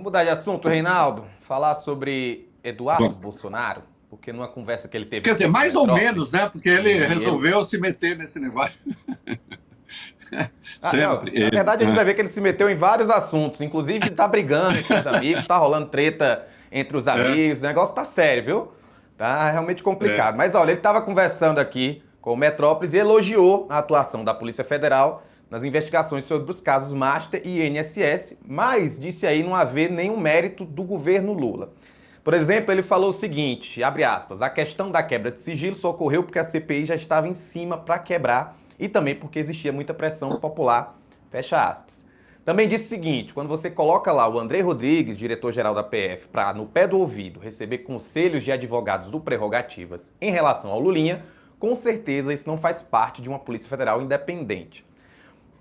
Vamos mudar de assunto, Reinaldo. Falar sobre Eduardo Bom, Bolsonaro, porque numa conversa que ele teve quer dizer, aqui com o mais ou menos, Metrópolis, né? Porque ele e ele. resolveu se meter nesse negócio. Ah, não, Sempre na ele. verdade a gente vai ver que ele se meteu em vários assuntos, inclusive tá brigando entre os amigos, tá rolando treta entre os É, amigos, o negócio tá sério, viu? Tá realmente é. complicado. Mas olha, ele estava conversando aqui com o Metrópolis e elogiou a atuação da Polícia Federal nas investigações sobre os casos Master e INSS, mas disse aí não haver nenhum mérito do governo Lula. Por exemplo, ele falou o seguinte, abre aspas, a questão da quebra de sigilo só ocorreu porque a CPI já estava em cima para quebrar e também porque existia muita pressão popular, fecha aspas. Também disse o seguinte, quando você coloca lá o André Rodrigues, diretor-geral da PF, para no pé do ouvido receber conselhos de advogados do Prerrogativas em relação ao Lulinha, com certeza isso não faz parte de uma Polícia Federal independente.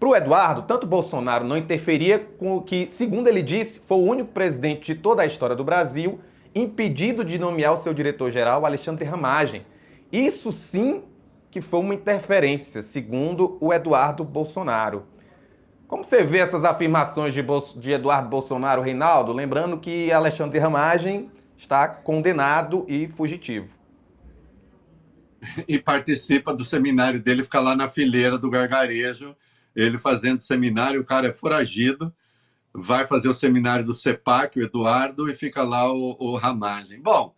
Para o Eduardo, tanto Bolsonaro não interferia com o que, segundo ele disse, foi o único presidente de toda a história do Brasil impedido de nomear o seu diretor-geral, Alexandre Ramagem. Isso sim que foi uma interferência, segundo o Eduardo Bolsonaro. Como você vê essas afirmações de Eduardo Bolsonaro, Reinaldo? Lembrando que Alexandre Ramagem está condenado e fugitivo. E participa do seminário dele, fica lá na fileira do gargarejo, ele fazendo seminário, o cara é foragido, vai fazer o seminário do CEPAC, o Eduardo, e fica lá o Ramagem. Bom,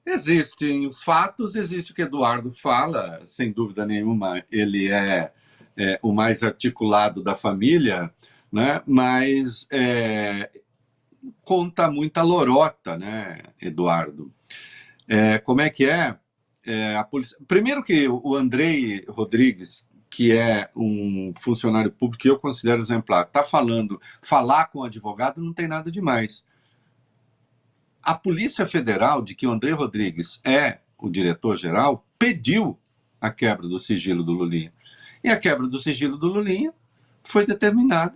existem os fatos, existe o que Eduardo fala, sem dúvida nenhuma, ele é o mais articulado da família, né? Mas conta muita lorota, né, Eduardo? Como é que é? A polícia... Primeiro que o Andrei Rodrigues, que é um funcionário público que eu considero exemplar, está falando, falar com o advogado não tem nada demais. A Polícia Federal, de que o André Rodrigues é o diretor-geral, pediu a quebra do sigilo do Lulinha. E a quebra do sigilo do Lulinha foi determinada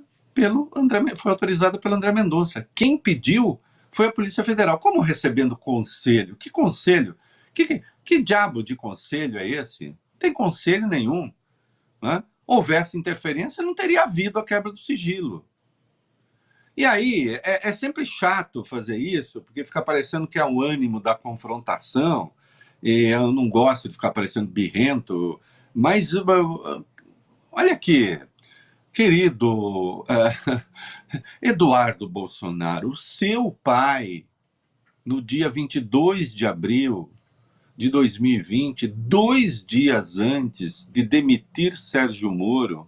foi autorizada pelo André Mendonça. Quem pediu foi a Polícia Federal. Como recebendo conselho? Que conselho? Que diabo de conselho é esse? Não tem conselho nenhum. Né? Houvesse interferência, não teria havido a quebra do sigilo. E aí, é sempre chato fazer isso, porque fica parecendo que é um ânimo da confrontação, e eu não gosto de ficar parecendo birrento, mas olha aqui, querido Eduardo Bolsonaro, o seu pai, no dia 22 de abril de 2020, 2 dias antes de demitir Sérgio Moro,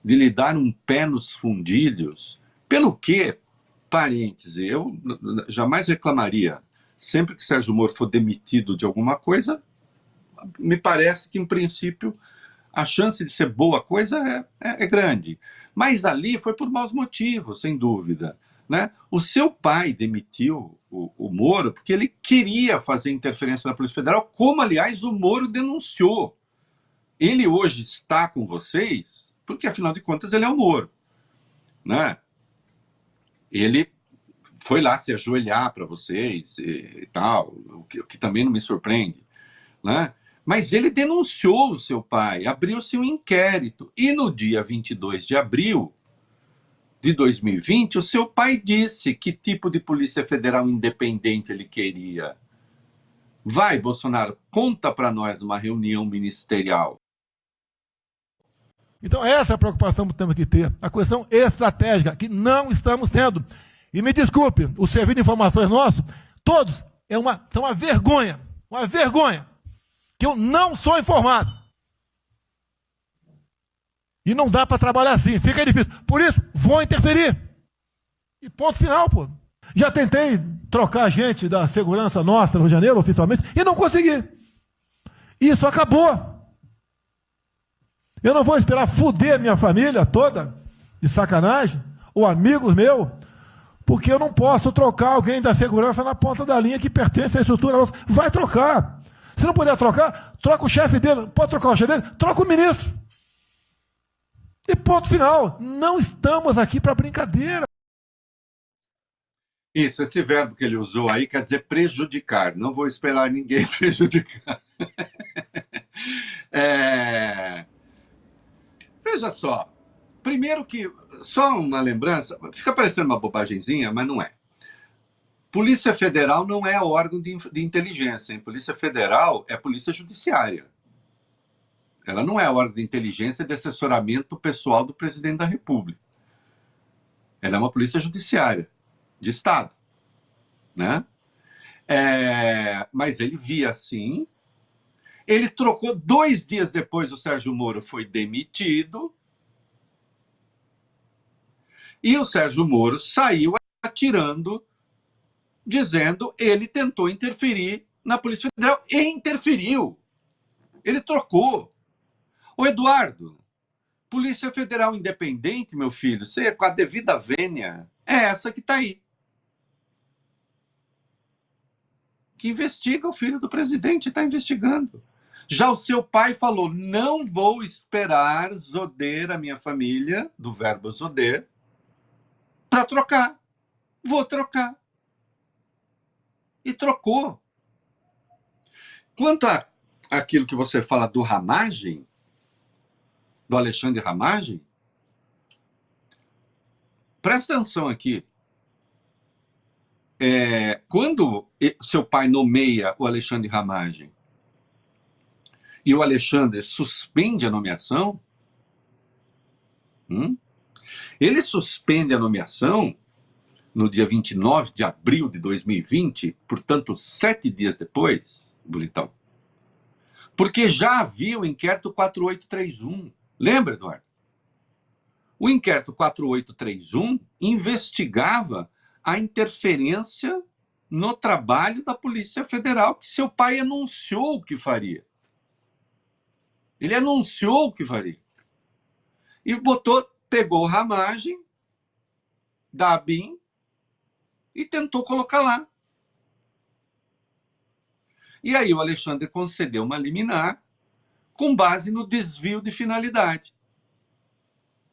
de lhe dar um pé nos fundilhos, pelo que, parêntese, eu jamais reclamaria. Sempre que Sérgio Moro for demitido de alguma coisa, me parece que, em princípio, a chance de ser boa coisa é grande. Mas ali foi por maus motivos, sem dúvida. Né? O seu pai demitiu o Moro porque ele queria fazer interferência na Polícia Federal, como, aliás, o Moro denunciou. Ele hoje está com vocês porque, afinal de contas, ele é o Moro. Né? Ele foi lá se ajoelhar para vocês e tal, o que também não me surpreende. Né? Mas ele denunciou o seu pai, abriu-se um inquérito. E no dia 22 de abril de 2020, o seu pai disse que tipo de Polícia Federal independente ele queria. Vai, Bolsonaro, conta para nós numa reunião ministerial. Então, essa é a preocupação que temos que ter, a questão estratégica, que não estamos tendo. E me desculpe, o serviço de informações nosso, todos, são uma vergonha, que eu não sou informado. E não dá para trabalhar assim, fica difícil. Por isso, vou interferir. E ponto final, pô. Já tentei trocar gente da segurança nossa no Rio de Janeiro, oficialmente, e não consegui. Isso acabou. Eu não vou esperar fuder minha família toda, de sacanagem, ou amigos meus, porque eu não posso trocar alguém da segurança na ponta da linha que pertence à estrutura nossa. Vai trocar. Se não puder trocar, troca o chefe dele. Pode trocar o chefe dele? Troca o ministro. E ponto final. Não estamos aqui para brincadeira. Isso, esse verbo que ele usou aí quer dizer prejudicar. Não vou esperar ninguém prejudicar. Veja só. Primeiro que, só uma lembrança, fica parecendo uma bobagemzinha, mas não é. Polícia Federal não é órgão de inteligência, hein? Polícia Federal é polícia judiciária. Ela não é órgão de inteligência e de assessoramento pessoal do presidente da República. Ela é uma polícia judiciária, de Estado, né? Mas ele via assim. Ele trocou 2 dias depois, o Sérgio Moro foi demitido. E o Sérgio Moro saiu atirando, dizendo que ele tentou interferir na Polícia Federal. E interferiu. Ele trocou. Ô, Eduardo, Polícia Federal Independente, meu filho, você, com a devida vênia, é essa que está aí. Que investiga o filho do presidente, está investigando. Já o seu pai falou, não vou esperar zoder a minha família, do verbo zoder, para trocar. Vou trocar. E trocou. Quanto àquilo que você fala do Ramagem, do Alexandre Ramagem, presta atenção aqui. Quando seu pai nomeia o Alexandre Ramagem e o Alexandre suspende a nomeação, ele suspende a nomeação no dia 29 de abril de 2020, portanto, 7 dias depois, bonitão, porque já havia o inquérito 4831. Lembra, Eduardo? O inquérito 4831 investigava a interferência no trabalho da Polícia Federal, que seu pai anunciou que faria. Ele anunciou que faria. E pegou Ramagem da ABIN e tentou colocar lá. E aí o Alexandre concedeu uma liminar com base no desvio de finalidade.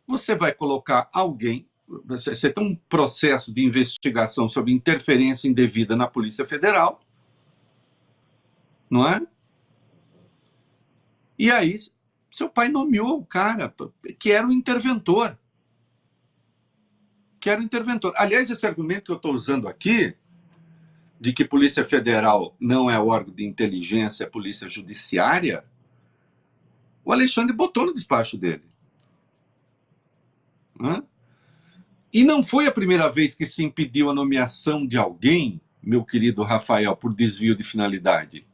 Você vai colocar alguém, você tem um processo de investigação sobre interferência indevida na Polícia Federal, não é? E aí seu pai nomeou o cara que era o interventor. Aliás, esse argumento que eu estou usando aqui, de que Polícia Federal não é órgão de inteligência, é polícia judiciária, o Alexandre botou no despacho dele. E não foi a primeira vez que se impediu a nomeação de alguém, meu querido Rafael, por desvio de finalidade.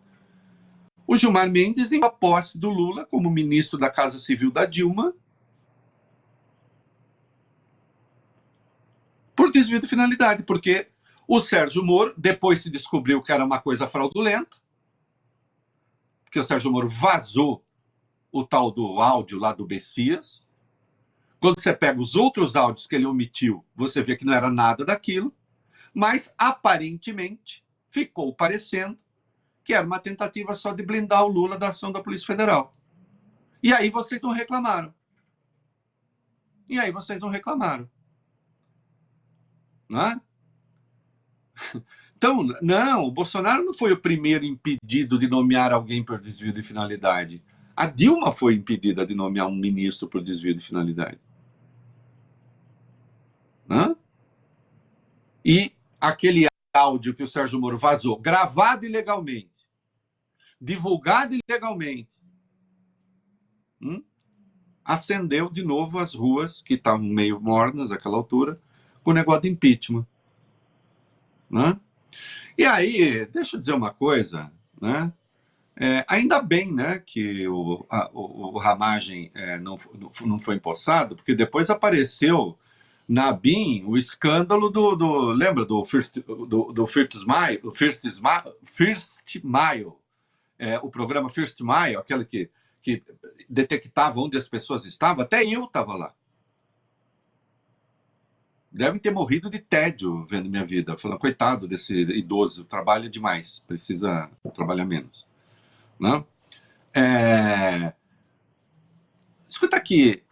O Gilmar Mendes, em posse do Lula como ministro da Casa Civil da Dilma, por desvio de finalidade, porque o Sérgio Moro, depois se descobriu que era uma coisa fraudulenta, porque o Sérgio Moro vazou o tal do áudio lá do Bessias. Quando você pega os outros áudios que ele omitiu, você vê que não era nada daquilo, mas aparentemente ficou parecendo que era uma tentativa só de blindar o Lula da ação da Polícia Federal. E aí vocês não reclamaram. Não é? Então, não, o Bolsonaro não foi o primeiro impedido de nomear alguém por desvio de finalidade. A Dilma foi impedida de nomear um ministro por desvio de finalidade. E aquele áudio que o Sérgio Moro vazou, gravado ilegalmente, divulgado ilegalmente, acendeu de novo as ruas, que estavam meio mornas naquela altura, com o negócio de impeachment. E aí, deixa eu dizer uma coisa, né? Ainda bem, né, que o Ramagem não foi empossado, porque depois apareceu na BIM o escândalo lembra do First Mile, o programa First Mile, aquele que detectava onde as pessoas estavam, até eu estava lá. Devem ter morrido de tédio vendo minha vida, falando, coitado desse idoso, trabalha demais, precisa trabalhar menos. Não? Escuta aqui,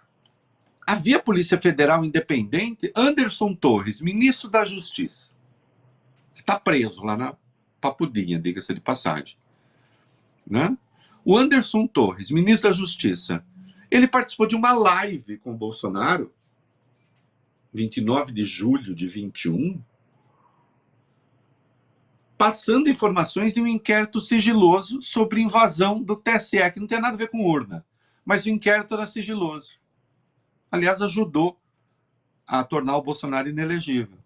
havia Polícia Federal Independente, Anderson Torres, ministro da Justiça, que está preso lá na Papudinha, diga-se de passagem. Né? O Anderson Torres, ministro da Justiça, ele participou de uma live com o Bolsonaro, 29 de julho de 21, passando informações de um inquérito sigiloso sobre invasão do TSE, que não tem nada a ver com urna, mas o inquérito era sigiloso. Aliás, ajudou a tornar o Bolsonaro inelegível.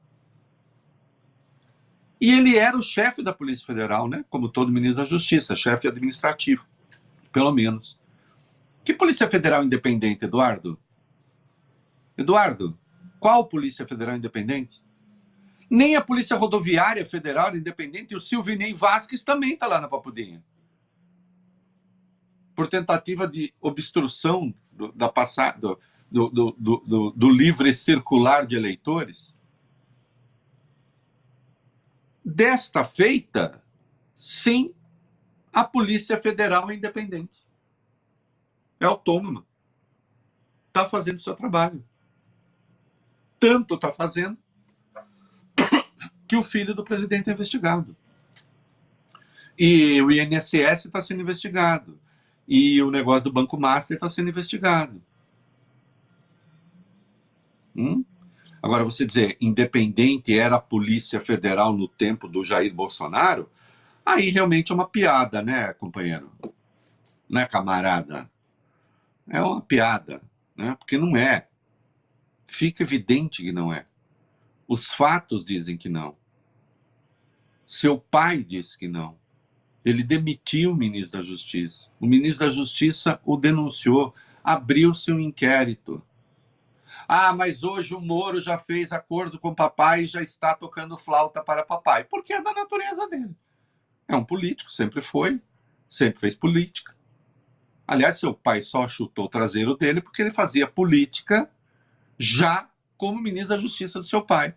E ele era o chefe da Polícia Federal, né? Como todo ministro da Justiça, chefe administrativo, pelo menos. Que Polícia Federal independente, Eduardo? Eduardo, qual Polícia Federal independente? Nem a Polícia Rodoviária Federal era independente, e o Silvinei Vasquez também está lá na Papudinha. Por tentativa de obstrução do livre circular de eleitores. Desta feita, sim, a Polícia Federal é independente. É autônoma. Está fazendo o seu trabalho. Tanto está fazendo que o filho do presidente é investigado. E o INSS está sendo investigado. E o negócio do Banco Master está sendo investigado. Agora, você dizer independente era a Polícia Federal no tempo do Jair Bolsonaro, aí realmente é uma piada, né, companheiro? Né, camarada? É uma piada, né? Porque não é. Fica evidente que não é. Os fatos dizem que não. Seu pai disse que não. Ele demitiu o ministro da Justiça. O ministro da Justiça o denunciou, abriu-se um inquérito. Ah, mas hoje o Moro já fez acordo com o papai e já está tocando flauta para papai. Porque é da natureza dele. É um político, sempre foi, sempre fez política. Aliás, seu pai só chutou o traseiro dele porque ele fazia política já como ministro da Justiça do seu pai.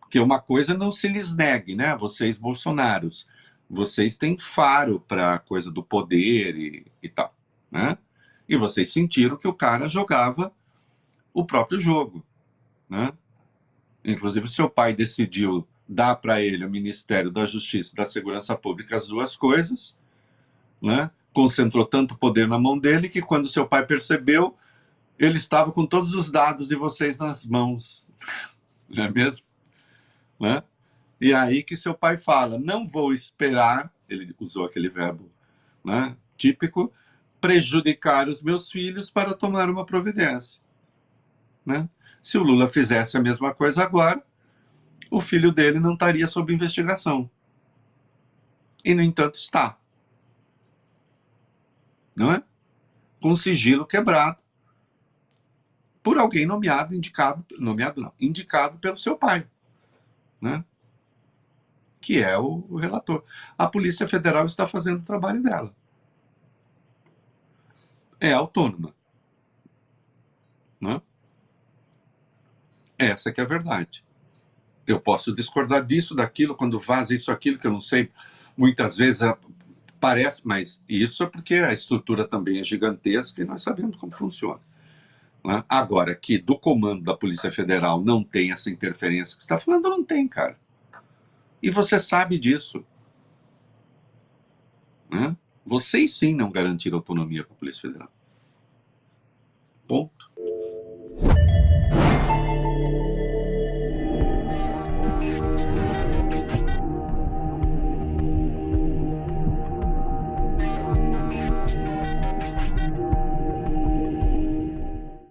Que uma coisa não se lhes negue, né? Vocês bolsonaros, vocês têm faro para a coisa do poder e tal, né? E vocês sentiram que o cara jogava o próprio jogo, né? Inclusive, seu pai decidiu dar para ele o Ministério da Justiça e da Segurança Pública, as duas coisas, né? Concentrou tanto poder na mão dele que quando seu pai percebeu, ele estava com todos os dados de vocês nas mãos, não é mesmo? Né? E aí que seu pai fala, não vou esperar, ele usou aquele verbo, né, típico, prejudicar os meus filhos para tomar uma providência. Né? Se o Lula fizesse a mesma coisa agora, o filho dele não estaria sob investigação. E, no entanto, está. Não é? Com sigilo quebrado por alguém indicado pelo seu pai, né? Que é o relator. A Polícia Federal está fazendo o trabalho dela. É autônoma. Né? Essa que é a verdade. Eu posso discordar disso, daquilo, quando vaza isso, aquilo, que eu não sei. Muitas vezes parece, mas isso é porque a estrutura também é gigantesca e nós sabemos como funciona. Né? Agora, que do comando da Polícia Federal não tem essa interferência que você está falando, não tem, cara. E você sabe disso. Né? Vocês sim não garantiram autonomia para a Polícia Federal. Ponto.